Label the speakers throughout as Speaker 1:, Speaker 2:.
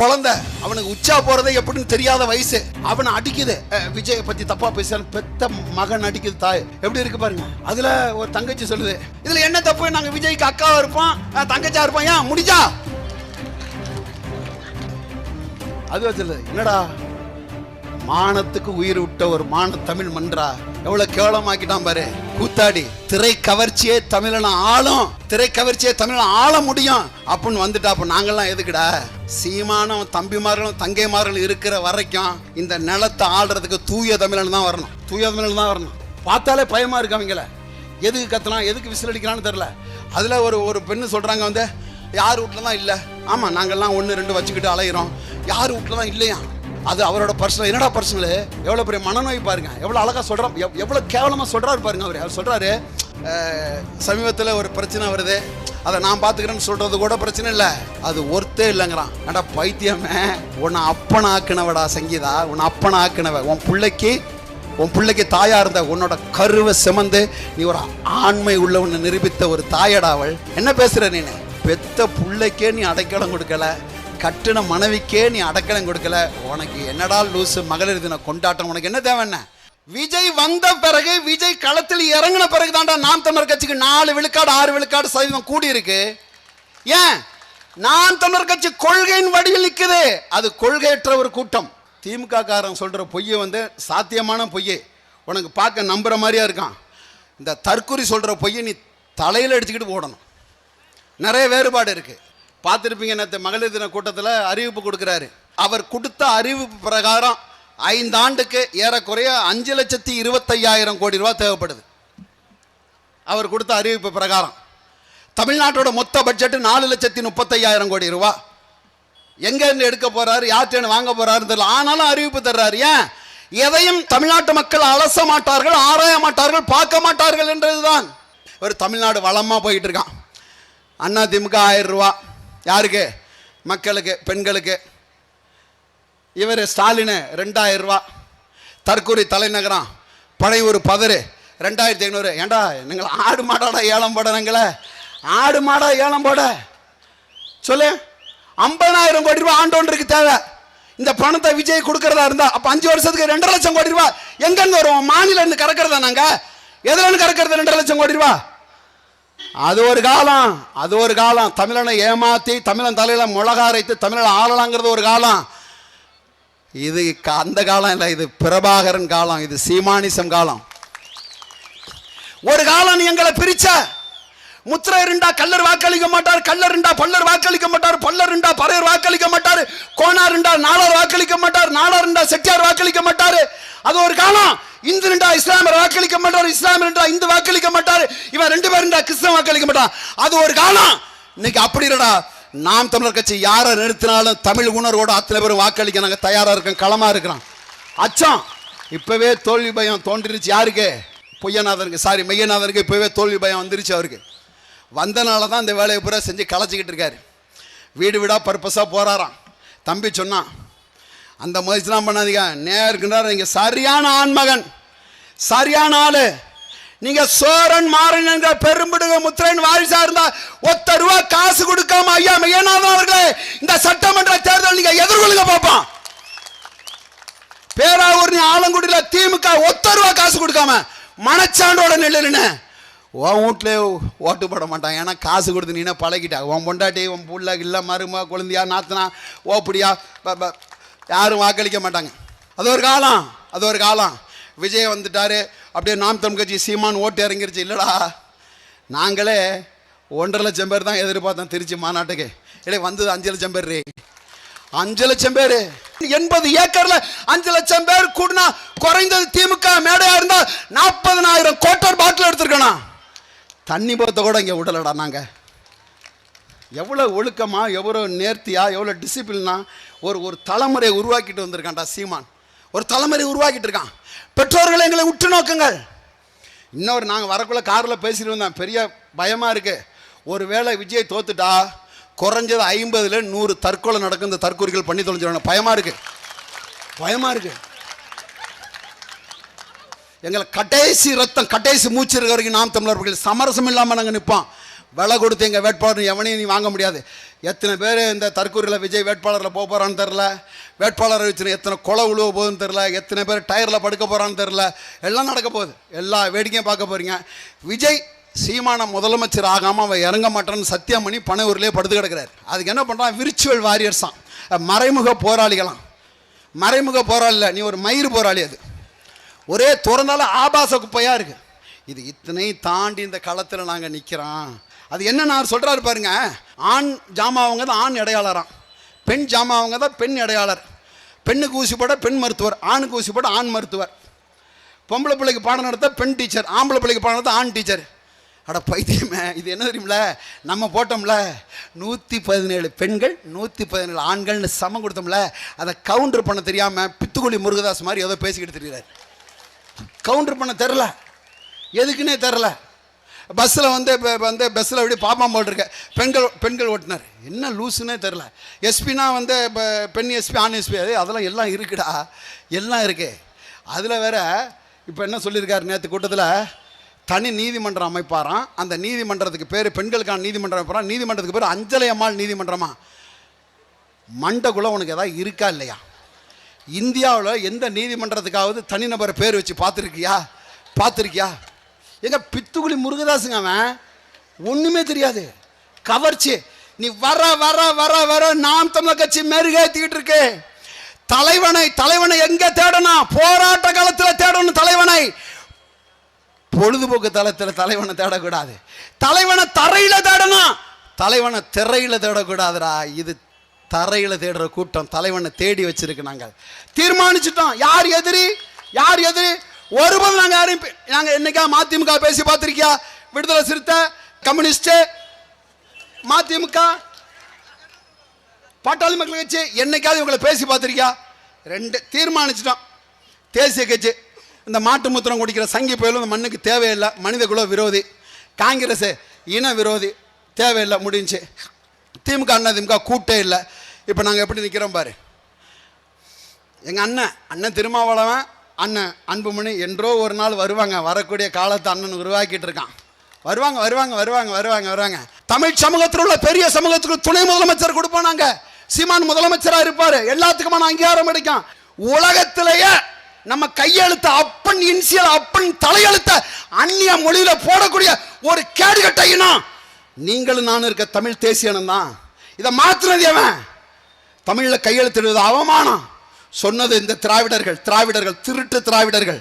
Speaker 1: குழந்தை, அவனுக்கு உச்சா போறதே எப்படின்னு தெரியாத வயசு, அவனை அடிக்குது. விஜய் பத்தி தப்பா பேச பெத்த மகன் அடிக்குது தாய், எப்படி இருக்கு பாருங்க. அதுல ஒரு தங்கச்சி சொல்லுது, இதுல என்ன தப்பு, நாங்க விஜய்க்கு அக்காவா இருப்போம், தங்கச்சா இருப்போம், ஏன் முடிஞ்சா? அது வச்சது என்னடா, மானத்துக்கு உயிர் விட்ட ஒரு மான தமிழ் மன்றா, எவ்வளவு கேவலமாக்கிட்டான் பாரு கூத்தாடி. திரை கவர்ச்சியே தமிழன ஆளும், திரை கவர்ச்சியே தமிழன ஆள முடியும் அப்படின்னு வந்துட்டா. அப்ப நாங்கெல்லாம் எதுக்குடா? சீமானும் தம்பிமார்களும் தங்கைமார்களும் இருக்கிற வரைக்கும் இந்த நிலத்தை ஆள்றதுக்கு தூய தமிழன் தான் வரணும், தூய தமிழன் தான் வரணும். பார்த்தாலே பயமா இருக்கு அவங்கள, எதுக்கு கத்தலாம், எதுக்கு விசில் அடிக்கலான்னு தெரியல. அதுல ஒரு பெண்ணு சொல்றாங்க வந்து, யார் வீட்டுல தான் இல்ல, ஆமா நாங்கெல்லாம் 1-2 வச்சுக்கிட்டு அலையிறோம், யார் வீட்டுல தான் இல்லையா, அது அவரோட பர்சனல். என்னடா பர்சனல்? எவ்வளவு பெரிய மனநோய் பாருங்க, எவ்வளவு அழகா சொல்றோம், எவ்வளவு கேவலமா சொல்றாரு பாருங்க. அவர் சொல்றாரு, சமீபத்தில் ஒரு பிரச்சனை வருது, அதை நான் பார்த்துக்கிறேன்னு சொல்றது கூட பிரச்சனை இல்லை, அது ஒர்த்தே இல்லைங்கிறான். ஏடா பைத்தியமே, உன்னை அப்பனை ஆக்கினவடா சங்கீதா, உன்னை அப்பனை ஆக்கினவ, உன் பிள்ளைக்கு தாயா இருந்த உன்னோட கருவை சுமந்து நீ ஒரு ஆண்மை உள்ளவன்னு நிரூபித்த ஒரு தாயடா அவள். என்ன பேசுற நீ? பெத்த பிள்ளைக்கே நீ அடைக்கலம் கொடுக்கல, கட்டின மனைவிக்கே நீ அடக்கலம் கொடுக்கல, உனக்கு என்னடா லூசு மகளிர் தின கொண்டாட்டம், உனக்கு என்ன தேவை? என்ன விஜய் வந்த பிறகு, விஜய் களத்தில் இறங்கின பிறகு தான்டா நாம் தமிழர் கட்சிக்கு 4 விழுக்காடு 6 விழுக்காடு சதவீதம் கூடி இருக்கு. ஏன்? நாம் தமிழர் கட்சி கொள்கையின் வடிவில் நிற்குது. அது கொள்கையற்ற ஒரு கூட்டம். திமுக காரன் சொல்ற பொய்யை வந்து சாத்தியமான பொய்யை, உனக்கு பார்க்க நம்புற மாதிரியா இருக்கான். இந்த தற்குறி சொல்ற பொய்யை நீ தலையில் அடிச்சுக்கிட்டு போடணும். நிறைய வேறுபாடு இருக்கு. பார்த்துருப்பீங்க, நேற்று மகளிர் தின கூட்டத்தில் அறிவிப்பு கொடுக்குறாரு. அவர் கொடுத்த அறிவிப்பு பிரகாரம் 5 ஆண்டுக்கு ஏறக்குறைய 5,25,000 கோடி ரூபாய் தேவைப்படுது. அவர் கொடுத்த அறிவிப்பு பிரகாரம் தமிழ்நாட்டோட மொத்த பட்ஜெட் 4,35,000 கோடி ரூபாய். எங்க இருந்து எடுக்க போறாரு, யார்கிட்ட வாங்க போறாருன்னு தெரியல, ஆனாலும் அறிவிப்பு தர்றாரு. ஏன்? எதையும் தமிழ்நாட்டு மக்கள் அலச மாட்டார்கள், ஆராய மாட்டார்கள், பார்க்க மாட்டார்கள் என்றதுதான். ஒரு தமிழ்நாடு வளமா போயிட்டு இருக்கான். அண்ணா திமுக 1000 ரூபா யாருக்கு? மக்களுக்கு, பெண்களுக்கு. இவர் ஸ்டாலின் 2000 ரூபா. தற்கூரி தலைநகரம் பழையூர் பதறு 2500. ஏண்டா நீங்கள் ஆடு மாடாடா ஏலம் போடுறீங்களே, ஆடு மாடா ஏலம் போட சொல்லு. 50,000 கோடி ரூபாய் ஆண்டோன்றுக்கு தேவை. இந்த பணத்தை விஜய் கொடுக்கறதா இருந்தா அப்ப 5 வருஷத்துக்கு 2.5 லட்சம் கோடி ரூபாய் எங்க இருந்து வரும்? மாநில இருந்து கறக்கிறதா? நாங்க எதுல இருந்து கறக்கிறது 2.5 லட்சம் கோடி ரூபாய்? அது ஒரு காலம், அது ஒரு காலம். தமிழனை ஏமாத்தி தமிழன் தலையில மிளகா அரைத்து தமிழனை ஆளலாங்கிறது ஒரு காலம். இது அந்த காலம் இல்லை, இது பிரபாகரன் காலம், இது சீமானிசம் காலம். ஒரு காலம் நீ எங்களை பிரிச்ச. முத்திரை இருந்தா கல்லர் வாக்களிக்க மாட்டார், கல்லர் இருந்தா பல்லர் வாக்களிக்க மாட்டார், பல்லர் இருந்தா பறையர் வாக்களிக்க மாட்டார், கோனார் இருந்தா நாடார் வாக்களிக்க மாட்டார், நாடார் இருந்தா செட்டியார் வாக்களிக்க மாட்டார். அது ஒரு காலம். இந்து இருந்தா இஸ்லாமியர் வாக்களிக்க மாட்டார், இஸ்லாமியர் இருந்தா இந்து வாக்களிக்க மாட்டார், இவன் 2 பேர் இருந்தா கிறிஸ்தவன் வாக்களிக்க மாட்டான். அது ஒரு காலம். இன்னைக்கு அப்படி இல்லடா. நாம் தமிழர் கட்சி யாரை நிறுத்தினாலும் தமிழ் உணர்வோட அத்தனை பேரும் வாக்களிக்க நாங்கள் தயாரா இருக்கோம், களமா இருக்கிறோம். அச்சம் இப்பவே தோல்வி பயம் தோன்றிருச்சு. யாருக்கு? பொய்யநாதனுக்கு, சாரி மெய்யநாதனுக்கு இப்பவே தோல்வி பயம் வந்துருச்சு. அவருக்கு வந்தனால தான் இந்த வேலையை பூரா செஞ்சு களைச்சிக்கிட்டு இருக்காரு. வீடு வீடா பர்பஸா போறாராம். தம்பி சொன்னான், அந்த முயற்சிலாம் பண்ணாதீங்க, நேருக்குன்றார், நீங்க சரியான ஆண்மகன், சரியான ஆளு, நீங்க சோரன் மாறன் என்ற பெரும்பிடுக முத்திரையின் வாரிசா இருந்தா ஒத்த ரூபா காசு கொடுக்காம ஐயா மெய்யநாதன் அவர்களே இந்த சட்டமன்ற தேர்தல் நீங்க எதிர்கொள்ளுங்க பார்ப்போம். பேராவூர் ஆலங்குடியில திமுக ஒத்த ரூபா காசு கொடுக்காம மனச்சாண்டோட நெல்லுன்னு உன் வீட்டுல ஓட்டு போட மாட்டான். ஏன்னா காசு கொடுத்து நீனா பழகிட்டா. உன் பொண்டாட்டி, உன் புள்ள இல்லை, மருமா, குழந்தையா, நாத்தனா, ஓப்படியா, யாரும் வாக்களிக்க மாட்டாங்க. அது ஒரு காலம், அது ஒரு காலம். விஜய் வந்துட்டாரு, அப்படியே நாம் தமிழ் கட்சி சீமான் ஓட்டு இறங்கிருச்சு. இல்லடா, நாங்களே 1.5 லட்சம் பேர் தான் எதிர்பார்த்தோம் திருச்சி மாநாட்டுக்கு. இல்லை வந்தது 5 லட்சம் பேர். 5 லட்சம் பேர் 80 ஏக்கர்ல 5 லட்சம் பேர் கூடனா குறைந்தது திமுக மேடையா இருந்தா 40,000 கோட்டர் பாட்டில் எடுத்துருக்கணும். தண்ணி போத்த கூட இங்க விடலடா. நாங்க எவ்வளவு ஒழுக்கமா, எவ்வளவு நேர்த்தியா, எவ்வளவு டிசிப்ளினா ஒரு தலைமுறையை உருவாக்கிட்டு வந்திருக்கான்டா சீமான். ஒரு தலைமுறை உருவாக்கிட்டு இருக்கான். பெற்றோர்களை எங்களை உற்று நோக்குங்கள். இன்னொரு நாங்கள் வரக்குள்ள காரில் பேசிட்டு வந்தோம், பெரிய பயமா இருக்கு. ஒருவேளை விஜய் தோத்துட்டா குறைஞ்சது 50ல 100 தற்கொலை நடக்கும். இந்த தற்கொலைகள் பண்ணி தொலைஞ்சிடணும். பயமா இருக்கு, பயமா இருக்கு. எங்களை கடைசி ரத்தம், கடைசி மூச்சு இருக்க வரைக்கும் நாம் தமிழர்கள் சமரசம் இல்லாமல் நாங்கள் நிற்போம். விலை கொடுத்து எங்கள் வேட்பாளர் எவனையும் நீ வாங்க முடியாது. எத்தனை பேர் இந்த தற்கூரில் விஜய் வேட்பாளரில் போக போகிறான்னு தெரில, வேட்பாளரை வச்சு எத்தனை கொலை உழுவ போகுதுன்னு தெரில, எத்தனை பேர் டயரில் படுக்க போகிறான்னு தெரில, எல்லாம் நடக்க போகுது. எல்லா வேடிக்கையும் பார்க்க போகிறீங்க. விஜய் சீமான முதலமைச்சர் ஆகாமல் அவன் இறங்க மாட்டான்னு சத்தியம் பண்ணி பனையூர்லேயே படுத்து கிடக்கிறார். அதுக்கு என்ன பண்ணுறான்? விர்ச்சுவல் வாரியர்ஸாம், மறைமுக போராளிகளாம். மறைமுக போராளி, நீ ஒரு மயிர் போராளி. அது ஒரே திறந்தால ஆபாச குப்பையாக இருக்குது. இது இத்தனை தாண்டி இந்த களத்தில் நாங்கள் நிற்கிறோம். அது என்ன நான் சொல்கிறாரு பாருங்க, ஆண் ஜாமாவங்க தான் ஆண் இடையாளராம், பெண் ஜாமாவங்க தான் பெண் இடையாளர். பெண்ணுக்கு ஊசி போட பெண் மருத்துவர், ஆணுக்கு ஊசி போட ஆண் மருத்துவர். பொம்பளை பிள்ளைக்கு பாடம் நடத்த பெண் டீச்சர், ஆம்பளை பிள்ளைக்கு பாடம் நடத்த ஆண் டீச்சர். அட பைத்தியமே, இது என்ன தெரியுமில? நம்ம போட்டோம்ல 117 பெண்கள் 117 ஆண்கள்னு சமம் கொடுத்தோம்ல, அதை கவுண்டர் பண்ண தெரியாமல் பித்துக்குழி முருகதாஸ் மாதிரி ஏதோ பேசிக்கிட்டு தெரியுறாரு. கவுண்டர் பண்ண தெரில, எதுக்குன்னே தெரில. பஸ்ஸில் வந்து பஸ்ஸில் அப்படி பாப்பான் போட்டிருக்க பெண்கள் ஓட்டுனார், என்ன லூஸுன்னே தெரில. எஸ்பினா இப்போ பெண் எஸ்பி ஆண் எஸ்பி, அதெல்லாம் எல்லாம் இருக்குடா, எல்லாம் இருக்கு. அதில் வேற இப்போ என்ன சொல்லியிருக்காரு, நேற்று கூட்டத்தில் தனி நீதிமன்றம் அமைப்பாராம். அந்த நீதிமன்றத்துக்கு பேர் பெண்களுக்கான நீதிமன்றம் அமைப்பாராம். நீதிமன்றத்துக்கு பேர் அஞ்சலை அம்மாள் நீதிமன்றமா. மண்டக்குள்ள உனக்கு ஏதாவது இருக்கா இல்லையா? இந்தியாவில் எந்த நீதிமன்றத்துக்காவது தனிநபரை பேர் வச்சு பார்த்துருக்கியா? எங்க பித்துக்குழி முருகதாசுங்க, அவன் ஒன்றுமே தெரியாது, கவர்ச்சி. நீ வர வர வர வர நாம் தமிழர் கட்சி மெருகேற்றிக்கிட்டு இருக்கு. தலைவனை எங்க தேடணும்? போராட்ட காலத்தில் தேடணும் தலைவனை. பொழுதுபோக்கு தளத்தில் தலைவனை தேடக்கூடாது. தலைவனை தரையில தேடணும், தலைவனை திரையில தேடக்கூடாதுடா. இது தரையில தேடுற கூட்டம் தலைவனை தேடி வச்சிருக்கு. நாங்கள் தீர்மானிச்சுட்டோம் யார் எதிரி. ஒருபோது நாங்கள் என்னைக்கா மதிமுக பேசி பார்த்திருக்கியா? விடுதலை சிறுத்தை, கம்யூனிஸ்ட், மதிமுக, பாட்டாளி மக்கள் கட்சி என்னைக்காவது இவங்களை பேசி பார்த்திருக்கியா? ரெண்டு தீர்மானிச்சிட்டோம். தேசிய கட்சி இந்த மாட்டு மூத்திரம் குடிக்கிற சங்கி புயலும் இந்த மண்ணுக்கு தேவையில்லை, மனித குல விரோதி. காங்கிரஸ் இன விரோதி, தேவையில்லை, முடிஞ்சு. திமுக அதிமுக கூட்டே இல்லை. இப்போ நாங்கள் எப்படி நிற்கிறோம் பாரு. எங்கள் அண்ணன் திருமாவளவன், அண்ணன் அன்புமணி என்றோ ஒரு நாள் வருவாங்க. வரக்கூடிய காலத்தை அண்ணன் உருவாக்கிட்டு இருக்கான். வருவாங்க. தமிழ் சமூகத்தில் உள்ள பெரிய சமூகத்துக்கு துணை முதலமைச்சர் கொடுப்போம். நாங்கள் சீமான் முதலமைச்சராக இருப்பார், எல்லாத்துக்குமான அங்கீகாரம் கிடைக்கும். உலகத்திலேயே நம்ம கையெழுத்த அப்பன் இன்சியல் அப்பன் தலையெழுத்த அந்நிய மொழியில போடக்கூடிய ஒரு கேடுகட்ட இனம் நீங்களும் நானும் இருக்க தமிழ் தேசியனம் தான். இதை மாத்தினது எவன்? தமிழ்ல கையெழுத்திடுவது அவமானம். சொன்னது இந்த திராவிடர்கள் திருட்டு திராவிடர்கள்.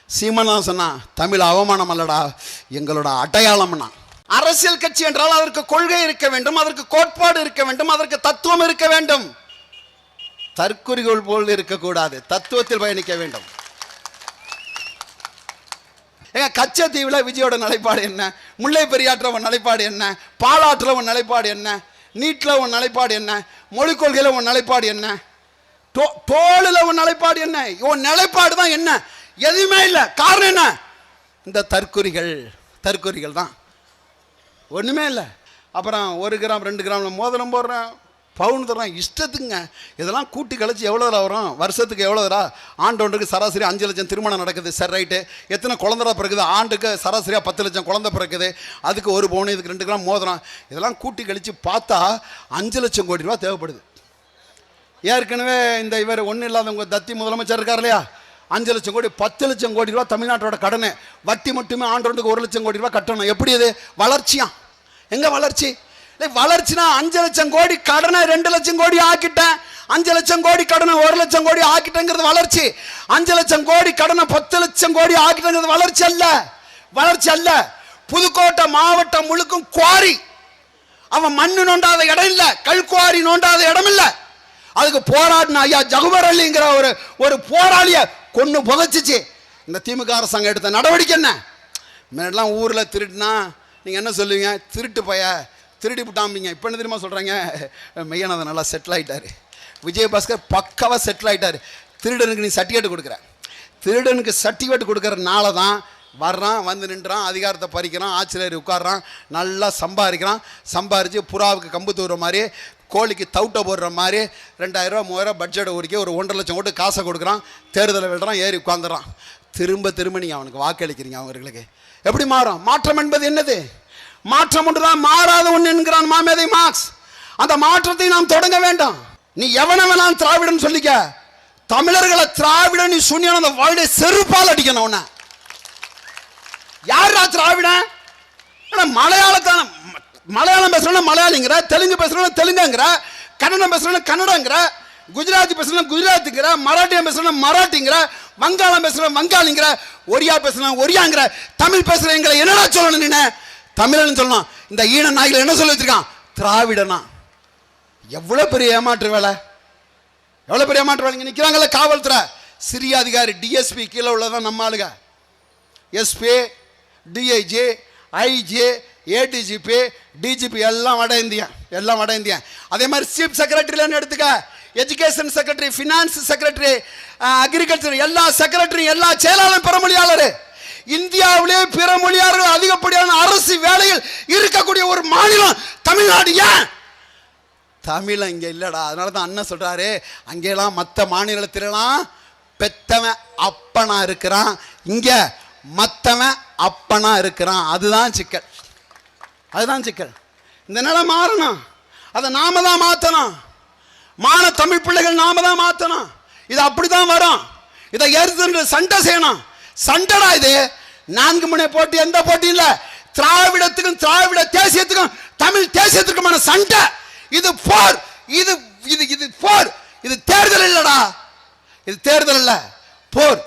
Speaker 1: சீமான் தான் சொன்னா, தமிழ் அவமானம் அல்லடா, எங்களோட அடையாளம்னா. அரசியல் கட்சி என்றால் அதற்கு கொள்கை இருக்க வேண்டும், அதற்கு கோட்பாடு இருக்க வேண்டும், அதற்கு தத்துவம் இருக்க வேண்டும். தற்குறிகள் போல் இருக்கக்கூடாது, தத்துவத்தில் பயணிக்க வேண்டும். கச்சத்தீவில் விஜயோட நிலைப்பாடு என்ன? முல்லை பெரியாற்றில் உன் நிலைப்பாடு என்ன? பாலாற்றில் உன் நிலைப்பாடு என்ன? நீட்டில் உன் நிலைப்பாடு என்ன? மொழிக் கொள்கையில் உன் நிலைப்பாடு என்ன? தோளில் உன் நிலைப்பாடு என்ன? உன் நிலைப்பாடு தான் என்ன? எதுவுமே இல்லை. காரணம் என்ன? இந்த தற்குறிகள் தான், ஒன்றுமே இல்லை. அப்புறம் 1 கிராம் 2 கிராம் மோதிரம் போடுறேன், பவுன் தர்றேன், இஷ்டத்துக்குங்க. இதெல்லாம் கூட்டி கழிச்சு எவ்வளோதா வரும்? வருஷத்துக்கு எவ்வளோதா? ஆண்டொன்றுக்கு சராசரி 5 லட்சம் திருமணம் நடக்குது. சரி, ரைட்டு. எத்தனை குழந்தை பிறகுது? ஆண்டுக்கு சராசரியாக 10 லட்சம் குழந்தை பிறக்குது. அதுக்கு 1 பவுன், இதுக்கு 2 கிராம் மோதிரம். இதெல்லாம் கூட்டி கழித்து பார்த்தா 5 லட்சம் கோடி ரூபா தேவைப்படுது. ஏற்கனவே இந்த இவர் ஒன்றும் இல்லாதவங்க தத்தி முதலமைச்சர் இருக்கார் இல்லையா, 5 லட்சம் கோடி 10 லட்சம் கோடி ரூபா தமிழ்நாட்டோட கடனை வட்டி மட்டுமே ஆண்டொன்றுக்கு 1 லட்சம் கோடி ரூபா கட்டணும். எப்படி இது வளர்ச்சியா? எங்க வளர்ச்சி? வளர்ச்சினா 5 லட்சம் கோடி கடனை 2 லட்சம் கோடி ஆக்கிட்டேன், 5 லட்சம் கோடி கடனை 1 லட்சம் கோடி ஆக்கிட்டேங்கிறது வளர்ச்சி. 5 லட்சம் கோடி கடனை 10 லட்சம் கோடி ஆக்கிட்டேங்கிறது வளர்ச்சி அல்ல. புதுக்கோட்டை மாவட்டம் முழுக்கும் குவாரி. அவன் மண்ணு நோண்டாத இடம் இல்ல, கல்குவாரி நோண்டாத இடம் இல்ல. அதுக்கு போராடின ஐயா ஜகுபர் அலிங்கிற ஒரு போராளிய கொன்னு புதைச்சிச்சு இந்த திமுக அரசாங்கம் எடுத்த நடவடிக்கை. என்ன முன்னாடிலாம் ஊரில் திருட்டுனா நீங்கள் என்ன சொல்லுவீங்க? திருட்டு பைய, திருடி விட்டாம்பிங்க. இப்போ என்ன தெரியுமா சொல்கிறாங்க? மெய்யானதை நல்லா செட்டில் ஆகிட்டார். விஜயபாஸ்கர் பக்காவாக செட்டில் ஆகிட்டார். திருடனுக்கு நீ சர்டிஃபிகேட் கொடுக்குற, திருடனுக்கு சர்டிஃபிகேட் கொடுக்கறனால தான் வர்றான், வந்து நின்றான், அதிகாரத்தை பறிக்கிறான், ஆட்சியர் உட்காடுறான், நல்லா சம்பாரித்து புறாவுக்கு கம்பு தூடுற மாதிரி, கோழிக்கு தவுட்டை போடுற மாதிரி 2000 ரூபா 3000 ரூபா பட்ஜெட்டை ஒடிக்க ஒரு 1.5 லட்சம் கோடி காசை கொடுக்குறான், தேர்தலை விடுறான், ஏறி உட்காந்துறான். திரும்ப நீங்கள் அவனுக்கு வாக்களிக்கிறீங்க. அவங்களுக்கு எப்படி மாறும்? மாற்றம் என்பது என்னது? மாற்றம் ஒன்றுதான் மாறாத ஒன்று என்கிறான் மாமேதை மார்க்ஸ். அந்த மாற்றத்தை நாம் தொடங்க வேண்டும். நீ எவனவனாலும் திராவிடன் சொல்லிக்க, தமிழர்களை திராவிடன் நீ சொன்னியான அந்த வாழ்டைய செருப்பால் அடிக்கணும். உன்ன யாரா திராவிடன்? மலையாளத்தான மலையாளம் பேசுறோம் மலையாளிங்கிற, தெலுங்கு பேசுறோம் தெலுங்குங்கிற, கன்னடம் பேசுறோம் கன்னடங்கிற, குஜராத்தி பேசுறோம் குஜராத்திங்கிற, மராட்டியம் பேசுறோம் மராட்டிங்கிற, வங்காளம் பேசுறோம் வங்காளிங்கிற, ஒரியா பேசுறோம் ஒரியாங்கிற, தமிழ் பேசுறேன் எங்களை என்னடா சொல்லணும்? நீ தமிழன் சொல்லணும். இந்த ஈன நாய்கள் என்ன சொல்லி வச்சிருக்கான்? திராவிடனா. எவ்வளவு பெரிய ஏமாற்று வேலை, எவ்வளவு பெரிய ஏமாற்று வேலை. இங்க நிக்கிறாங்கல்ல காவல்துறை சிறிய அதிகாரி டிஎஸ்பி கீழே உள்ளதான் நம்ம ஆளுங்க. SP, DIG, IG, ADGP, DGP எல்லாம் வட இந்தியா, எல்லாம் வட இந்தியா. அதே மாதிரி சீஃப் செக்ரட்டரின்னு எடுத்துக்க, education secretary, finance secretary, agriculture எல்லா செக்ரட்டரி, எல்லா செயலாளர் பிறமொழியாளர். இந்தியாவிலே பிற மொழியாளர்கள் அதிகப்படியான அரசு வேலையில் இருக்கக்கூடிய ஒரு மாநிலம் தமிழ்நாடு. ஏன் தமிழ் இங்க இல்லடா? அதனால தான் அண்ணன் சொல்றாரு, அங்கெல்லாம் மற்ற மாநிலத்திலாம் பெத்தவன் அப்பனா இருக்கிறான், இங்க மத்தவன் அப்பனா இருக்கிறான். அதுதான் சிக்கல், அதுதான் சிக்கல். இந்த நிலை மாறணும், அதை நாம தான் மாற்றணும். மான தமிழ் பிள்ளைகள் நாம தான் மாற்றணும். இது அப்படிதான் வரும். இதை எதிர்த்து சண்டை செய்யணும். சண்டைடா இது. 4 முனை போட்டி, எந்த போட்டி இல்லை. திராவிடத்துக்கும் திராவிட தேசியத்துக்கும் தமிழ் தேசியத்துக்குமான சண்டை. இது போர், இது இது இது போர். இது தேர்தல் இல்லடா, இது தேர்தல் இல்ல, போர்.